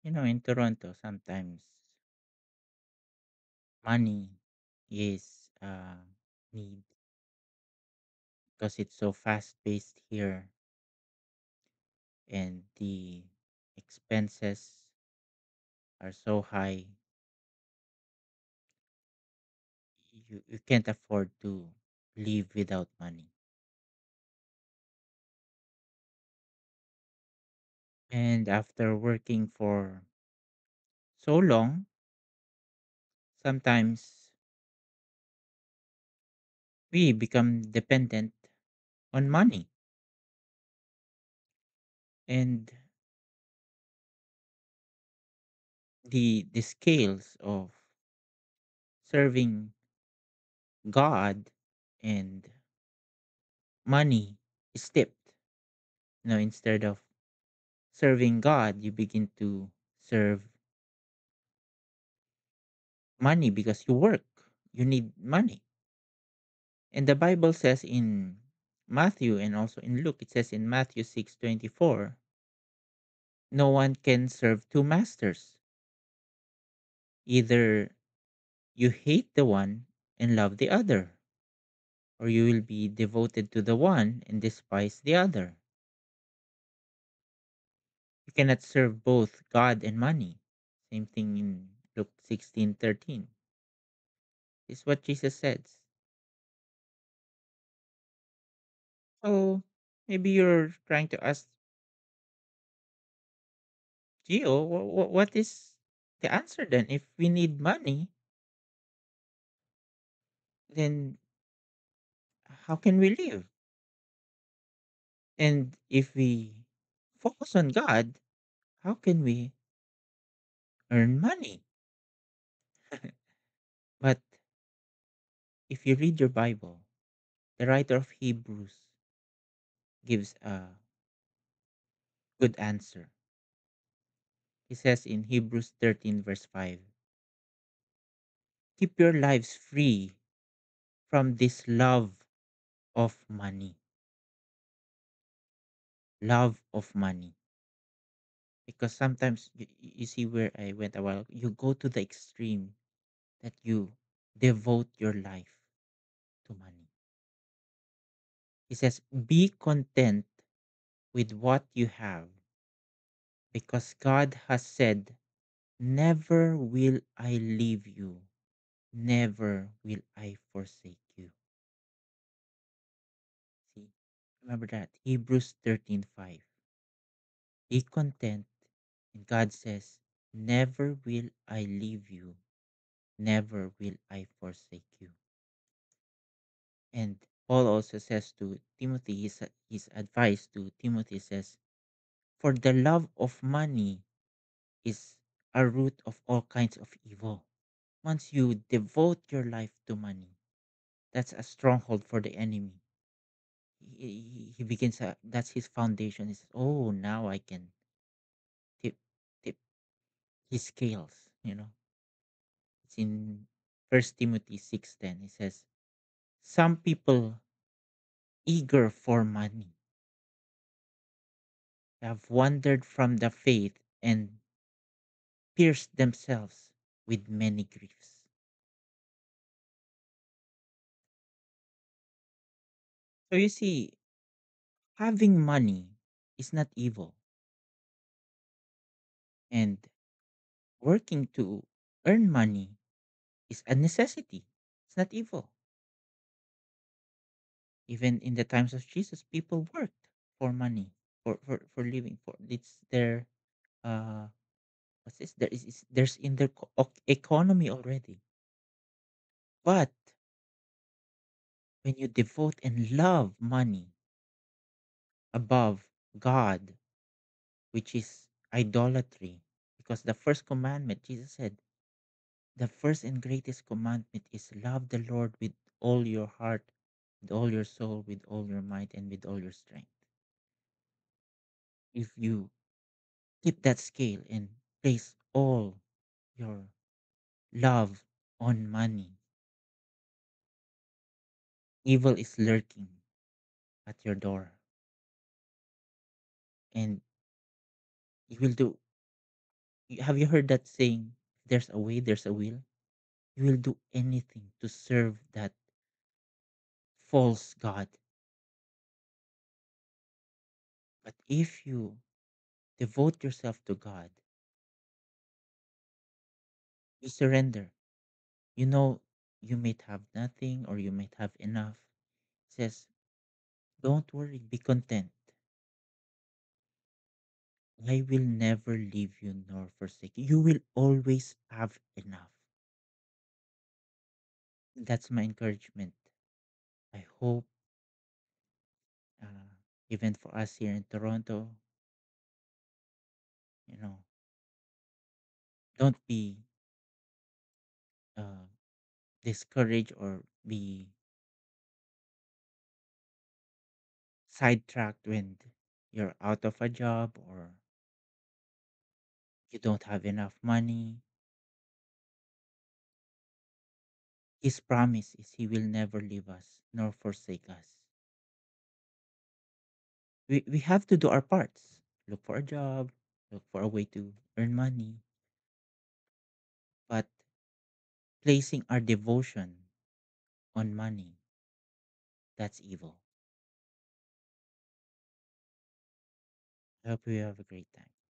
In Toronto, sometimes money is need because it's so fast paced here and the expenses are so high. You can't afford to live without money. And after working for so long, sometimes we become dependent on money. And the scales of serving God and money is tipped. Instead of serving God, you begin to serve money because you work. You need money. And the Bible says in Matthew and also in Luke, it says in Matthew 6:24, no one can serve two masters. Either you hate the one and love the other, or you will be devoted to the one and despise the other. You cannot serve both God and money. Same thing in Luke 16:13. This is what Jesus says. So maybe you're trying to ask, Gio, what is the answer then? If we need money, then how can we live? And if we focus on God, how can we earn money? But if you read your Bible, the writer of Hebrews gives a good answer. He says in Hebrews 13, verse 5, keep your lives free from this love of money. Love of money. Because sometimes you see where I went a while, you go to the extreme that you devote your life to money. He says, be content with what you have because God has said, never will I leave you, never will I forsake you. See, remember that. Hebrews 13:5. Be content. And God says, never will I leave you, never will I forsake you. And Paul also says to Timothy, his advice to Timothy says, for the love of money is a root of all kinds of evil. Once you devote your life to money, that's a stronghold for the enemy. He begins, that's his foundation. He says, oh, now I can tip, tip his scales. It's in First Timothy 6:10. It says, some people eager for money have wandered from the faith and pierced themselves with many griefs. So you see, having money is not evil, and working to earn money is a necessity. It's not evil. Even in the times of Jesus, people worked for money, for living. For it's their uh, what's this? There's in their economy already. But when you devote and love money above God, which is idolatry, because the first commandment, Jesus said, the first and greatest commandment is love the Lord with all your heart, with all your soul, with all your might, and with all your strength. If you keep that scale and place all your love on money, evil is lurking at your door. And you will do Have you heard that saying? There's a way, there's a will. You will do anything to serve that false god. But if you devote yourself to God, you surrender. You know, you might have nothing or you might have enough. It says, don't worry, be content. I will never leave you nor forsake you. You will always have enough. That's my encouragement. I hope, uh, even for us here in Toronto, you know, don't be uh, discouraged or be sidetracked when you're out of a job or you don't have enough money. His promise is He will never leave us nor forsake us. We have to do our parts. Look for a job, look for a way to earn money, but placing our devotion on money, that's evil. I hope you have a great time.